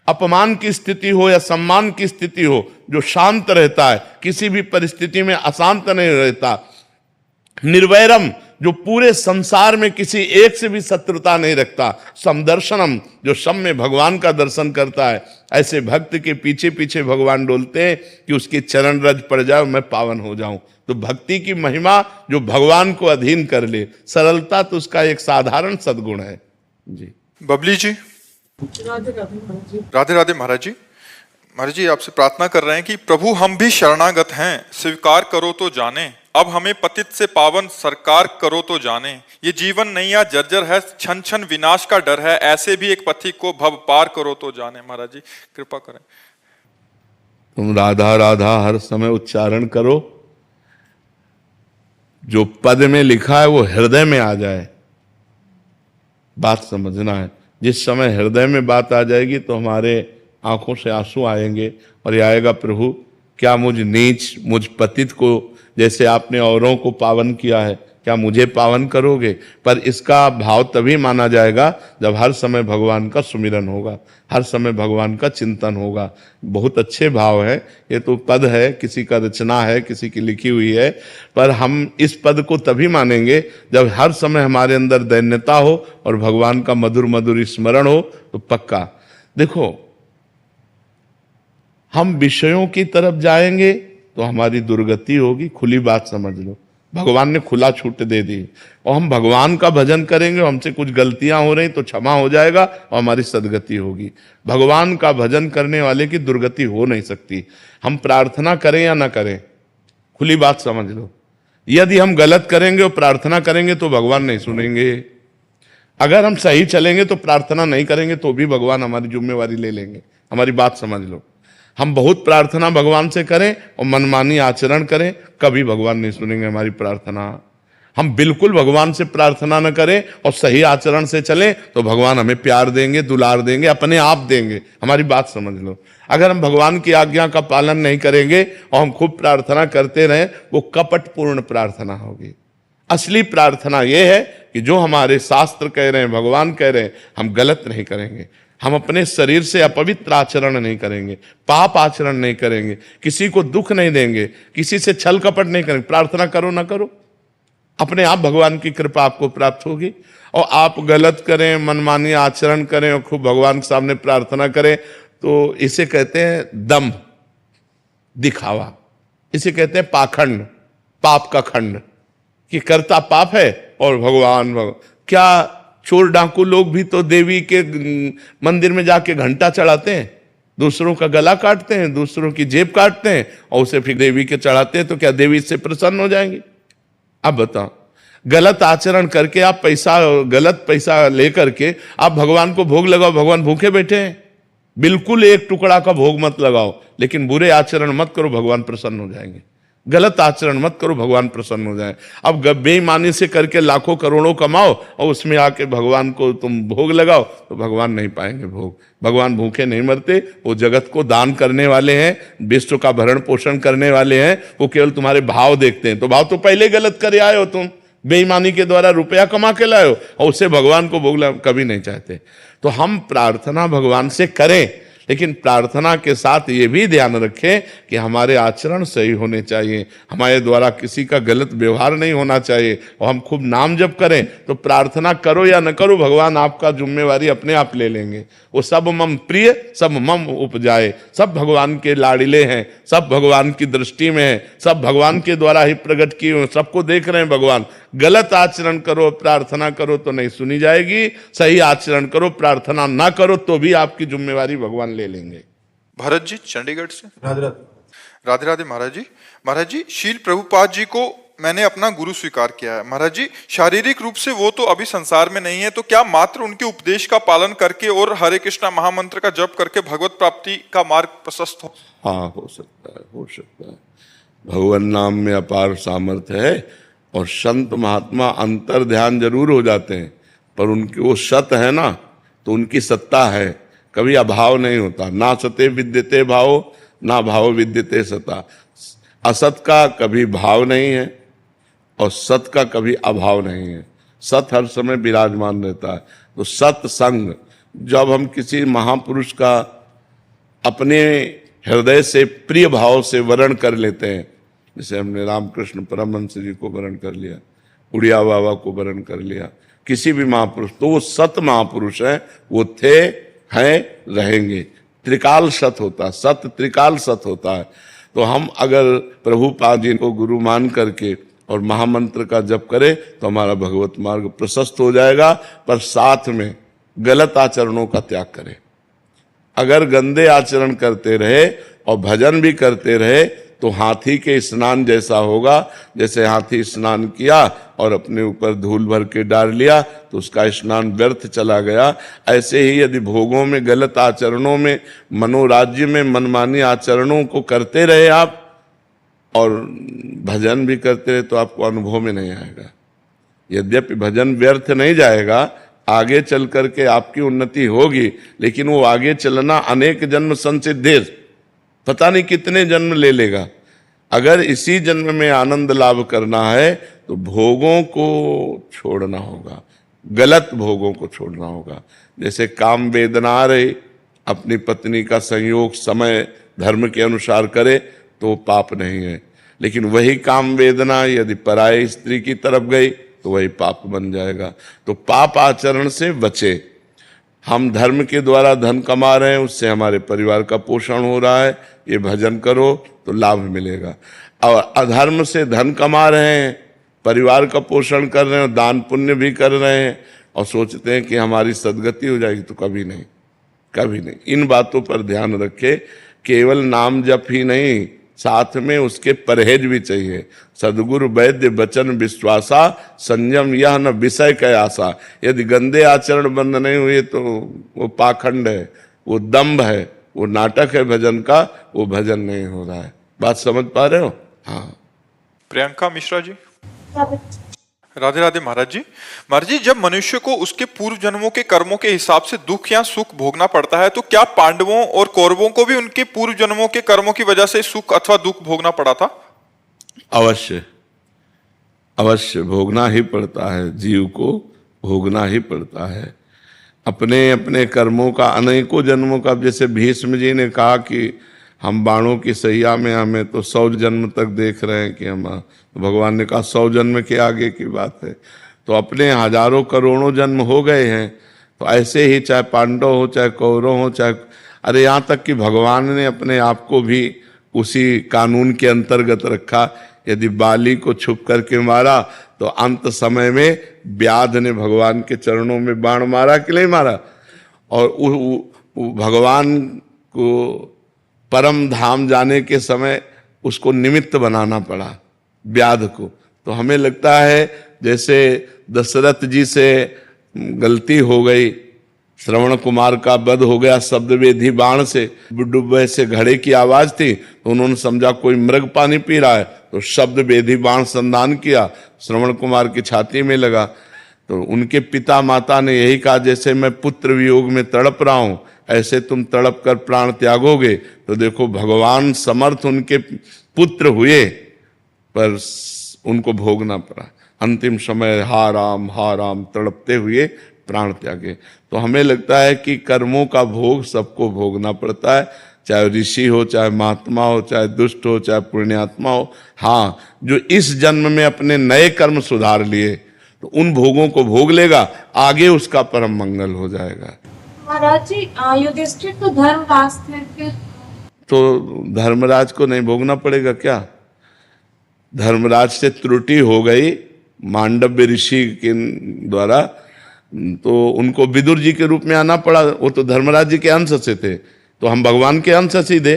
अपमान की स्थिति हो या सम्मान की स्थिति हो, जो शांत रहता है, किसी भी परिस्थिति में अशांत नहीं रहता, निर्वैरम, जो पूरे संसार में किसी एक से भी शत्रुता नहीं रखता, समदर्शनम, जो सब में भगवान का दर्शन करता है, ऐसे भक्त के पीछे पीछे भगवान डोलते हैं कि उसके चरण रज पड़ जाए, मैं पावन हो जाऊं। तो भक्ति की महिमा जो भगवान को अधीन कर ले, सरलता तो उसका एक साधारण सद्गुण है जी। बबली जी, राधे राधे महाराज जी। महाराज जी आपसे प्रार्थना कर रहे हैं कि प्रभु हम भी शरणागत हैं, स्वीकार करो तो जाने, अब हमें पतित से पावन सरकार करो तो जाने, ये जीवन नैया जर्जर है, छन छन विनाश का डर है, ऐसे भी एक पथिक को भव पार करो तो जाने। महाराज जी कृपा करें। तुम राधा राधा हर समय उच्चारण करो, जो पद में लिखा है वो हृदय में आ जाए, बात समझना है। जिस समय हृदय में बात आ जाएगी तो हमारे आंखों से आंसू आएंगे और ये आएगा, प्रभु क्या मुझ नीच, मुझ पतित को जैसे आपने औरों को पावन किया है, क्या मुझे पावन करोगे? पर इसका भाव तभी माना जाएगा जब हर समय भगवान का सुमिरन होगा, हर समय भगवान का चिंतन होगा। बहुत अच्छे भाव है, ये तो पद है, किसी का रचना है, किसी की लिखी हुई है, पर हम इस पद को तभी मानेंगे जब हर समय हमारे अंदर दैन्यता हो और भगवान का मधुर मधुर स्मरण हो। तो पक्का देखो, हम विषयों की तरफ जाएंगे तो हमारी दुर्गति होगी, खुली बात समझ लो। भगवान ने खुला छूट दे दी, और हम भगवान का भजन करेंगे, हमसे कुछ गलतियां हो रही तो क्षमा हो जाएगा और हमारी सदगति होगी। भगवान का भजन करने वाले की दुर्गति हो नहीं सकती, हम प्रार्थना करें या ना करें, खुली बात समझ लो। यदि हम गलत करेंगे और प्रार्थना करेंगे तो भगवान नहीं सुनेंगे, अगर हम सही चलेंगे तो प्रार्थना नहीं करेंगे तो भी भगवान हमारी जिम्मेवारी ले लेंगे। हमारी बात समझ लो, हम बहुत प्रार्थना भगवान से करें और मनमानी आचरण करें, कभी भगवान नहीं सुनेंगे हमारी प्रार्थना। हम बिल्कुल भगवान से प्रार्थना न करें और सही आचरण से चलें तो भगवान हमें प्यार देंगे, दुलार देंगे, अपने आप देंगे। हमारी बात समझ लो, अगर हम भगवान की आज्ञा का पालन नहीं करेंगे और हम खूब प्रार्थना करते रहें, वो कपटपूर्ण प्रार्थना होगी। असली प्रार्थना ये है कि जो हमारे शास्त्र कह रहे हैं, भगवान कह रहे हैं, हम गलत नहीं करेंगे, हम अपने शरीर से अपवित्र आचरण नहीं करेंगे, पाप आचरण नहीं करेंगे, किसी को दुख नहीं देंगे, किसी से छल कपट नहीं करेंगे। प्रार्थना करो ना करो, अपने आप भगवान की कृपा आपको प्राप्त होगी। और आप गलत करें, मनमानी आचरण करें और खूब भगवान के सामने प्रार्थना करें, तो इसे कहते हैं दम्भ, दिखावा, इसे कहते हैं पाखंड, पाप का खंड, कि करता पाप है और भगवान क्या चोर डाकू लोग भी तो देवी के मंदिर में जाके घंटा चढ़ाते हैं, दूसरों का गला काटते हैं, दूसरों की जेब काटते हैं और उसे फिर देवी के चढ़ाते हैं, तो क्या देवी इससे प्रसन्न हो जाएंगी? अब बताओ, गलत आचरण करके आप गलत पैसा लेकर के आप भगवान को भोग लगाओ, भगवान भूखे बैठे हैं। बिल्कुल एक टुकड़ा का भोग मत लगाओ, लेकिन बुरे आचरण मत करो, भगवान प्रसन्न हो जाएंगे। गलत आचरण मत करो, भगवान प्रसन्न हो जाए। अब बेईमानी से करके लाखों करोड़ों कमाओ और उसमें आके भगवान को तुम भोग लगाओ तो भगवान नहीं पाएंगे भोग। भगवान भूखे नहीं मरते, वो जगत को दान करने वाले हैं, विश्व का भरण पोषण करने वाले हैं। वो केवल तुम्हारे भाव देखते हैं, तो भाव तो पहले गलत करे आए हो, तुम बेईमानी के द्वारा रुपया कमा के लाए हो और उससे भगवान को भोग कभी नहीं चाहते। तो हम प्रार्थना भगवान से करें, लेकिन प्रार्थना के साथ ये भी ध्यान रखें कि हमारे आचरण सही होने चाहिए, हमारे द्वारा किसी का गलत व्यवहार नहीं होना चाहिए, और हम खूब नाम जप करें। तो प्रार्थना करो या न करो, भगवान आपका जिम्मेवारी अपने आप ले लेंगे। वो सब मम प्रिय सब मम उपजाए, सब भगवान के लाडिले हैं, सब भगवान की दृष्टि में है, सब भगवान के द्वारा ही प्रकट किए हुए, सबको देख रहे हैं भगवान। गलत आचरण करो, प्रार्थना करो तो नहीं सुनी जाएगी, सही आचरण करो, प्रार्थना ना करो तो भी आपकी जिम्मेवारी भगवान ले लेंगे। भरत जी चंडीगढ़ से। राधे राधे महाराज जी। महाराज जी, शील प्रभुपाद जी को मैंने अपना गुरु स्वीकार किया है। महाराज जी, शारीरिक रूप से वो तो अभी संसार में नहीं है, तो क्या मात्र उनके उपदेश का पालन करके और हरे कृष्णा महामंत्र का जप करके भगवत प्राप्ति का मार्ग प्रशस्त हो? हाँ, हो सकता है, हो सकता है। भगवान नाम में अपार सामर्थ्य है, और संत महात्मा अंतर ध्यान जरूर हो जाते हैं, पर उनकी वो सत है ना, तो उनकी सत्ता है, कभी अभाव नहीं होता। ना सते विद्यते भाव, ना भाव विद्यते सता। असत का कभी भाव नहीं है और सत का कभी अभाव नहीं है, सत हर समय विराजमान रहता है। तो सत्संग, जब हम किसी महापुरुष का अपने हृदय से प्रिय भाव से वर्ण कर लेते हैं। जैसे हमने रामकृष्ण परमहंस जी को वर्ण कर लिया, उड़िया बाबा को वर्ण कर लिया, किसी भी महापुरुष, तो वो सत महापुरुष है, वो थे, हैं, रहेंगे। त्रिकाल सत होता है, सत त्रिकाल सत होता है। तो हम अगर प्रभुपाद जी को गुरु मान करके और महामंत्र का जप करें तो हमारा भगवत मार्ग प्रशस्त हो जाएगा, पर साथ में गलत आचरणों का त्याग करें। अगर गंदे आचरण करते रहे और भजन भी करते रहे तो हाथी के स्नान जैसा होगा। जैसे हाथी स्नान किया और अपने ऊपर धूल भर के डाल लिया तो उसका स्नान व्यर्थ चला गया। ऐसे ही यदि भोगों में, गलत आचरणों में, मनोराज्य में मनमानी आचरणों को करते रहे आप और भजन भी करते रहे तो आपको अनुभव में नहीं आएगा। यद्यपि भजन व्यर्थ नहीं जाएगा, आगे चल करके आपकी उन्नति होगी, लेकिन वो आगे चलना अनेक जन्म संसिद्धेश, पता नहीं कितने जन्म ले लेगा। अगर इसी जन्म में आनंद लाभ करना है तो भोगों को छोड़ना होगा, गलत भोगों को छोड़ना होगा। जैसे काम वेदना आ रही, अपनी पत्नी का संयोग समय धर्म के अनुसार करे तो पाप नहीं है, लेकिन वही काम वेदना यदि पराई स्त्री की तरफ गई तो वही पाप बन जाएगा। तो पाप आचरण से बचे। हम धर्म के द्वारा धन कमा रहे हैं, उससे हमारे परिवार का पोषण हो रहा है, ये भजन करो तो लाभ मिलेगा। और अधर्म से धन कमा रहे हैं, परिवार का पोषण कर रहे हैं, दान पुण्य भी कर रहे हैं और सोचते हैं कि हमारी सदगति हो जाएगी, तो कभी नहीं, कभी नहीं। इन बातों पर ध्यान रखे। केवल नाम जप ही नहीं, साथ में उसके परहेज भी चाहिए। सदगुरु वैद्य वचन विश्वासा, संयम यह न विषय कै आशा। यदि गंदे आचरण बंद नहीं हुए तो वो पाखंड है, वो दम्भ है, वो नाटक है भजन का, वो भजन नहीं हो रहा है। बात समझ पा रहे हो? हाँ। प्रियंका मिश्रा जी। राधे राधे महाराज जी। महाराज जी, जब मनुष्य को उसके पूर्व जन्मों के कर्मों के हिसाब से दुख या सुख भोगना पड़ता है, तो क्या पांडवों और कौरवों को भी उनके पूर्व जन्मों के कर्मों की वजह से सुख अथवा दुख भोगना पड़ा था? अवश्य, अवश्य भोगना ही पड़ता है, जीव को भोगना ही पड़ता है। अपने अपने कर्मों का अनेकों जन्मों का। जैसे भीष्म जी ने कहा कि हम बाणों की सैया में हमें तो 100 जन्म तक देख रहे हैं कि हम, तो भगवान ने कहा 100 जन्म के आगे की बात है। तो अपने हजारों करोड़ों जन्म हो गए हैं। तो ऐसे ही चाहे पांडव हो, चाहे कौरव हो, चाहे, अरे यहाँ तक कि भगवान ने अपने आप को भी उसी कानून के अंतर्गत रखा। यदि बाली को छुप करके मारा तो अंत समय में व्याध ने भगवान के चरणों में बाण मारा कि नहीं मारा? और भगवान को परम धाम जाने के समय उसको निमित्त बनाना पड़ा, व्याध को। तो हमें लगता है जैसे दशरथ जी से गलती हो गई, श्रवण कुमार का वध हो गया शब्द वेधी बाण से, बुड्डुब्बे से घड़े की आवाज थी तो उन्होंने समझा कोई मृग पानी पी रहा है, तो शब्द वेधी बाण संधान किया, श्रवण कुमार की छाती में लगा। तो उनके पिता माता ने यही कहा, जैसे मैं पुत्र वियोग में तड़प रहा हूं ऐसे तुम तड़प कर प्राण त्यागोगे। तो देखो भगवान समर्थ उनके पुत्र हुए पर उनको भोगना पड़ा। अंतिम समय हा राम तड़पते हुए प्राण त्यागे। तो हमें लगता है कि कर्मों का भोग सबको भोगना पड़ता है, चाहे ऋषि हो, चाहे महात्मा हो, चाहे दुष्ट हो, चाहे पुण्यात्मा हो। हाँ, जो इस जन्म में अपने नए कर्म सुधार लिए तो उन भोगों को भोग लेगा, आगे उसका परम मंगल हो जाएगा। महाराज जी, युधिष्ठिर तो धर्मराज थे, फिर तो धर्मराज को नहीं भोगना पड़ेगा क्या? धर्मराज से त्रुटि हो गई मांडव्य ऋषि के द्वारा, तो उनको विदुर जी के रूप में आना पड़ा। वो तो धर्मराज जी के अंश से थे, तो हम भगवान के अंश सीधे,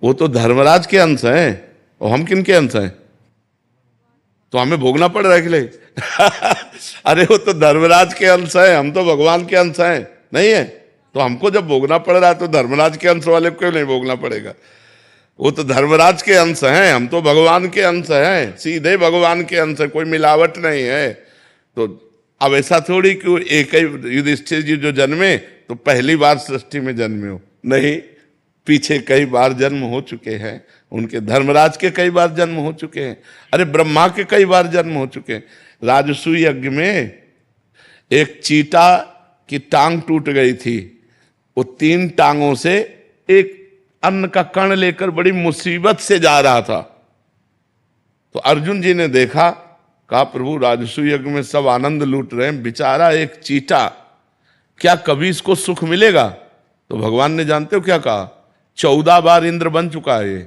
वो तो धर्मराज के अंश हैं और हम किन के अंश हैं? तो हमें भोगना पड़ रहा है कि नहीं? अरे वो तो धर्मराज के अंश है, हम तो भगवान के अंश हैं, नहीं है? तो हमको जब भोगना पड़ रहा है तो धर्मराज के अंश वाले को नहीं भोगना पड़ेगा? वो तो धर्मराज के अंश हैं, हम तो भगवान के अंश हैं, सीधे भगवान के अंश है, कोई मिलावट नहीं है। तो अब ऐसा थोड़ी कि एक ही युधिष्ठिर जी जो जन्मे तो पहली बार सृष्टि में जन्मे हो, नहीं, पीछे कई बार जन्म हो चुके हैं उनके। धर्मराज के कई बार जन्म हो चुके हैं, अरे ब्रह्मा के कई बार जन्म हो चुके हैं। राजसूय यज्ञ में एक चीटा की टांग टूट गई थी, वो 3 टांगों से एक अन्न का कण लेकर बड़ी मुसीबत से जा रहा था। तो अर्जुन जी ने देखा, कहा प्रभु राजसूय यज्ञ में सब आनंद लूट रहे हैं, बेचारा एक चीटा, क्या कभी इसको सुख मिलेगा? तो भगवान ने जानते हो क्या कहा? 14 बार इंद्र बन चुका है ये,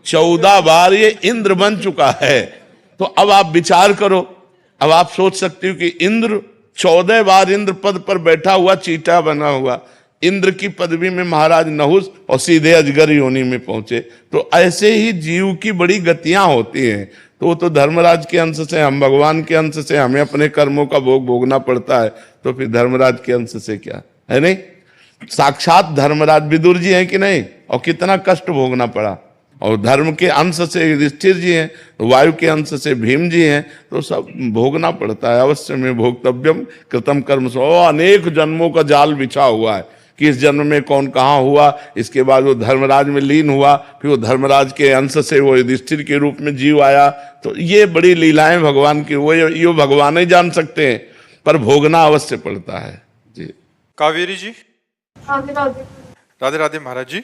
14 बार ये इंद्र बन चुका है। तो अब आप विचार करो, अब आप सोच सकते हो कि इंद्र 14 बार इंद्र पद पर बैठा हुआ चीटा बना हुआ, इंद्र की पदवी में महाराज नहुस और सीधे अजगर योनि में पहुंचे। तो ऐसे ही जीव की बड़ी गतियां होती हैं। तो वो तो धर्मराज के अंश से, हम भगवान के अंश से, हमें अपने कर्मों का भोग भोगना पड़ता है, तो फिर धर्मराज के अंश से क्या है? नहीं, साक्षात धर्मराज विदुर जी हैं कि नहीं, और कितना कष्ट भोगना पड़ा। और धर्म के अंश से युधिष्ठिर जी हैं, तो वायु के अंश से भीम जी हैं, तो सब भोगना पड़ता है। अवश्य में भोक्तव्यम कृतम कर्म सो, अनेक जन्मों का जाल बिछा हुआ है कि इस जन्म में कौन कहाँ हुआ, इसके बाद वो धर्मराज में लीन हुआ, फिर वो धर्मराज के अंश से वो युधिष्ठिर के रूप में जीव आया। तो ये बड़ी लीलाएं भगवान की, वो ये भगवान ही जान सकते हैं, पर भोगना अवश्य पड़ता है जी। कावेरी जी, राधे राधे। राधे राधे महाराज जी।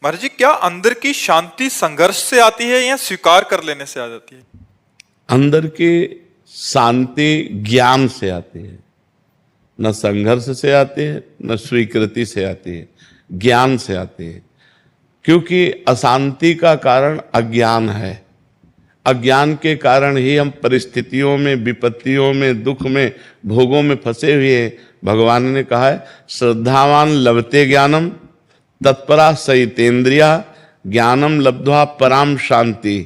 महाराज जी, क्या अंदर की शांति संघर्ष से आती है या स्वीकार कर लेने से आ जाती है? अंदर की शांति ज्ञान से आती है, न संघर्ष से आती है, न स्वीकृति से आती है, ज्ञान से आती है। क्योंकि अशांति का कारण अज्ञान है। अज्ञान के कारण ही हम परिस्थितियों में, विपत्तियों में, दुख में, भोगों में फंसे हुए हैं। भगवान ने कहा है, श्रद्धावान लभते ज्ञानम तत्परा सहितेन्द्रिया ज्ञानम लब्ध्वा पराम शांति,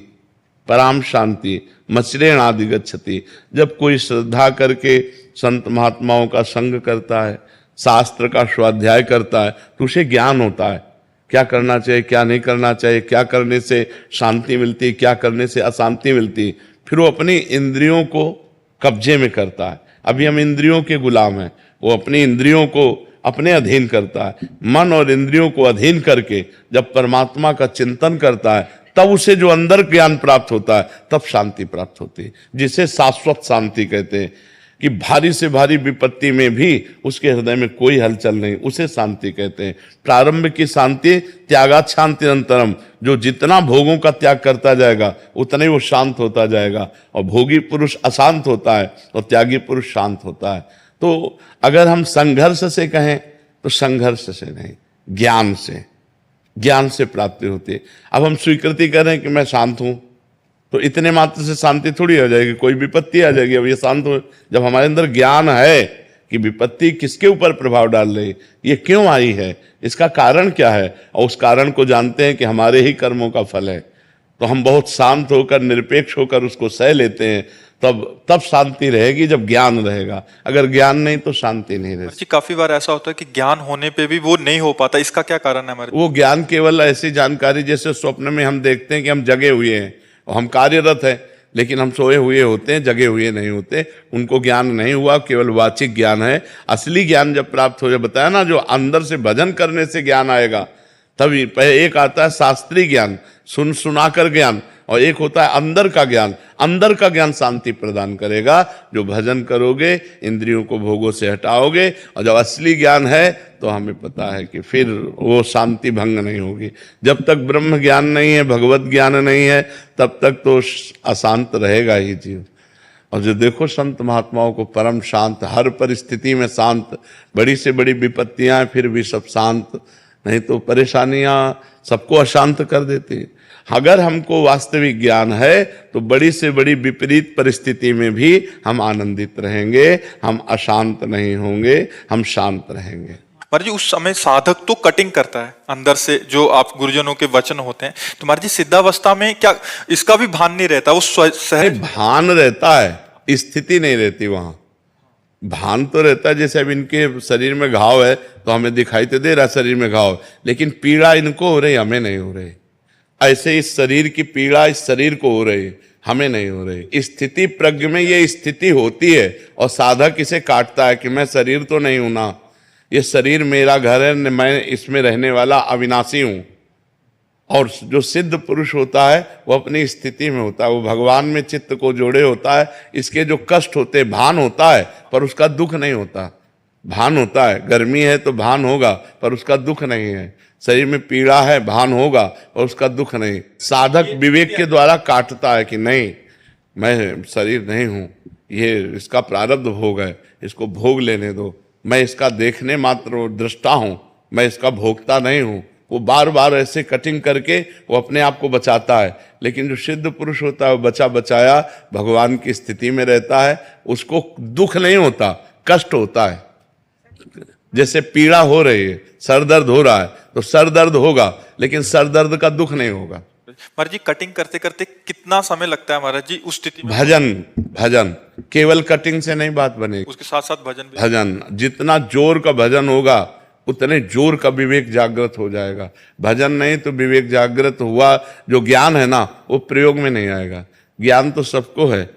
पराम शांति मचरेण आदि गच्छति। जब कोई श्रद्धा करके संत महात्माओं का संग करता है, शास्त्र का स्वाध्याय करता है, तो उसे ज्ञान होता है क्या करना चाहिए, क्या नहीं करना चाहिए, क्या करने से शांति मिलती, क्या करने से अशांति मिलती। फिर वो अपनी इंद्रियों को कब्जे में करता है। अभी हम इंद्रियों के गुलाम हैं, वो अपनी इंद्रियों को अपने अधीन करता है। मन और इंद्रियों को अधीन करके जब परमात्मा का चिंतन करता है, तब उसे जो अंदर ज्ञान प्राप्त होता है, तब शांति प्राप्त होती है, जिसे शाश्वत शांति कहते हैं। कि भारी से भारी विपत्ति में भी उसके हृदय में कोई हलचल नहीं, उसे शांति कहते हैं। प्रारंभ की शांति त्यागात शांति अंतरम, जो जितना भोगों का त्याग करता जाएगा उतना ही वो शांत होता जाएगा। और भोगी पुरुष अशांत होता है और त्यागी पुरुष शांत होता है। तो अगर हम संघर्ष से कहें तो संघर्ष से नहीं, ज्ञान से, ज्ञान से प्राप्ति होती है। अब हम स्वीकृति करें कि मैं शांत हूं, तो इतने मात्र से शांति थोड़ी हो जाएगी, कोई विपत्ति आ जाएगी। अब ये शांत हो, जब हमारे अंदर ज्ञान है कि विपत्ति किसके ऊपर प्रभाव डाल रही है, ये क्यों आई है, इसका कारण क्या है, और उस कारण को जानते हैं कि हमारे ही कर्मों का फल है, तो हम बहुत शांत होकर, निरपेक्ष होकर उसको सह लेते हैं। तब शांति रहेगी जब ज्ञान रहेगा। अगर ज्ञान नहीं तो शांति नहीं रहेगी। काफी बार ऐसा होता है कि ज्ञान होने पे भी वो नहीं हो पाता, इसका क्या कारण है हमारे? वो ज्ञान केवल ऐसी जानकारी, जैसे स्वप्न में हम देखते हैं कि हम जगे हुए हैं और हम कार्यरत हैं, लेकिन हम सोए हुए होते हैं, जगे हुए नहीं होते। उनको ज्ञान नहीं हुआ, केवल वाचिक ज्ञान है। असली ज्ञान जब प्राप्त हो जाए, बताया ना, जो अंदर से भजन करने से ज्ञान आएगा, तभी एक आता है शास्त्रीय ज्ञान, सुनाकर ज्ञान, और एक होता है अंदर का ज्ञान। अंदर का ज्ञान शांति प्रदान करेगा। जो भजन करोगे, इंद्रियों को भोगों से हटाओगे, और जब असली ज्ञान है तो हमें पता है कि फिर वो शांति भंग नहीं होगी। जब तक ब्रह्म ज्ञान नहीं है, भगवत ज्ञान नहीं है, तब तक तो अशांत रहेगा ही जीव। और जो देखो संत महात्माओं को परम शांत, हर परिस्थिति में शांत, बड़ी से बड़ी विपत्तियां फिर भी सब शांत, नहीं तो परेशानियां सबको अशांत कर देती। अगर हमको वास्तविक ज्ञान है तो बड़ी से बड़ी विपरीत परिस्थिति में भी हम आनंदित रहेंगे, हम अशांत नहीं होंगे, हम शांत रहेंगे। महाराज जी, उस समय साधक तो कटिंग करता है अंदर से, जो आप गुरुजनों के वचन होते हैं, तो महाराज जी सिद्धावस्था में क्या इसका भी भान नहीं रहता? वो सहज भान रहता है, स्थिति नहीं रहती वहां। भान तो रहता है, जैसे अब इनके शरीर में घाव है तो हमें दिखाई तो दे रहा है शरीर में घाव, लेकिन पीड़ा इनको हो रही, हमें नहीं हो रही। ऐसे इस शरीर की पीड़ा इस शरीर को हो रही, हमें नहीं हो रही। स्थिति प्रज्ञ में ये स्थिति होती है, और साधक इसे काटता है कि मैं शरीर तो नहीं हूं ना, ये शरीर मेरा घर है, मैं इसमें रहने वाला अविनाशी हूं। और जो सिद्ध पुरुष होता है वो अपनी स्थिति में होता है, वो भगवान में चित्त को जोड़े होता है। इसके जो कष्ट होते हैं, भान होता है, पर उसका दुख नहीं होता। भान होता है, गर्मी है तो भान होगा पर उसका दुख नहीं है, शरीर में पीड़ा है भान होगा और उसका दुख नहीं। साधक विवेक के द्वारा काटता है कि नहीं, मैं शरीर नहीं हूं, ये इसका प्रारब्ध भोग है, इसको भोग लेने दो, मैं इसका देखने मात्र दृष्टा हूं, मैं इसका भोगता नहीं हूं। वो बार बार ऐसे कटिंग करके वो अपने आप को बचाता है। लेकिन जो सिद्ध पुरुष होता है वो बचा बचाया भगवान की स्थिति में रहता है, उसको दुख नहीं होता, कष्ट होता है। जैसे पीड़ा हो रही है, सर दर्द हो रहा है तो सर दर्द होगा, लेकिन सर दर्द का दुख नहीं होगा। महाराज जी कटिंग करते करते कितना समय लगता है महाराज जी उस स्थिति में? भजन, भजन केवल कटिंग से नहीं बात बनेगी, उसके साथ साथ भजन भी। भजन जितना जोर का भजन होगा उतने जोर का विवेक जागृत हो जाएगा। भजन नहीं तो विवेक जागृत हुआ, जो ज्ञान है ना वो प्रयोग में नहीं आएगा। ज्ञान तो सबको है,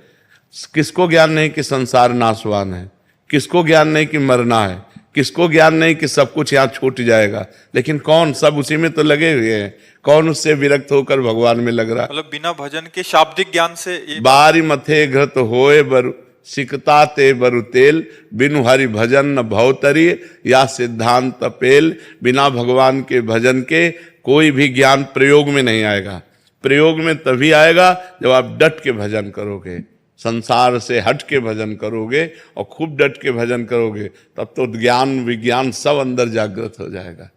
किसको ज्ञान नहीं कि संसार नाशवान है, किसको ज्ञान नहीं कि मरना है, किसको ज्ञान नहीं कि सब कुछ यहाँ छूट जाएगा। लेकिन कौन, सब उसी में तो लगे हुए हैं, कौन उससे विरक्त होकर भगवान में लग रहा है? मतलब बिना भजन के शाब्दिक ज्ञान से ये बारी मथे घृत होए बरु सिकता ते बरु तेल, बिनु हरि भजन न भवतरी या सिद्धांत पेल। बिना भगवान के भजन के कोई भी ज्ञान प्रयोग में नहीं आएगा। प्रयोग में तभी आएगा जब आप डट के भजन करोगे, संसार से हट के भजन करोगे और खूब डट के भजन करोगे, तब तो ज्ञान विज्ञान सब अंदर जागृत हो जाएगा।